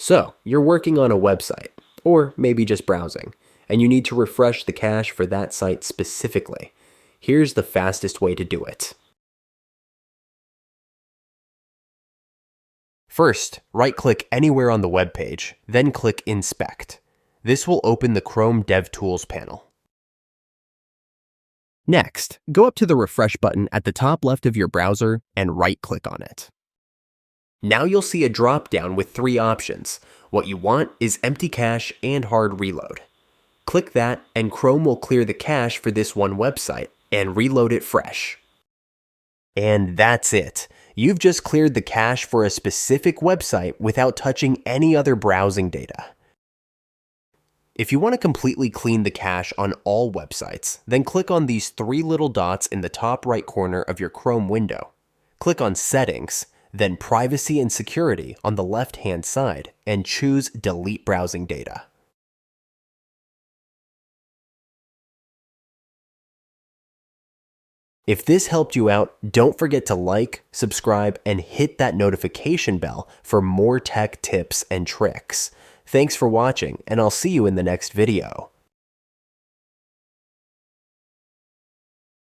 So, you're working on a website, or maybe just browsing, and you need to refresh the cache for that site specifically. Here's the fastest way to do it. First, right-click anywhere on the web page, then click Inspect. This will open the Chrome DevTools panel. Next, go up to the Refresh button at the top left of your browser and right-click on it. Now you'll see a drop-down with three options. What you want is empty cache and hard reload. Click that and Chrome will clear the cache for this one website and reload it fresh. And that's it. You've just cleared the cache for a specific website without touching any other browsing data. If you want to completely clean the cache on all websites, then click on these three little dots in the top right corner of your Chrome window. Click on Settings, then Privacy and Security on the left-hand side, and choose Delete Browsing Data. If this helped you out, don't forget to like, subscribe, and hit that notification bell for more tech tips and tricks. Thanks for watching, and I'll see you in the next video.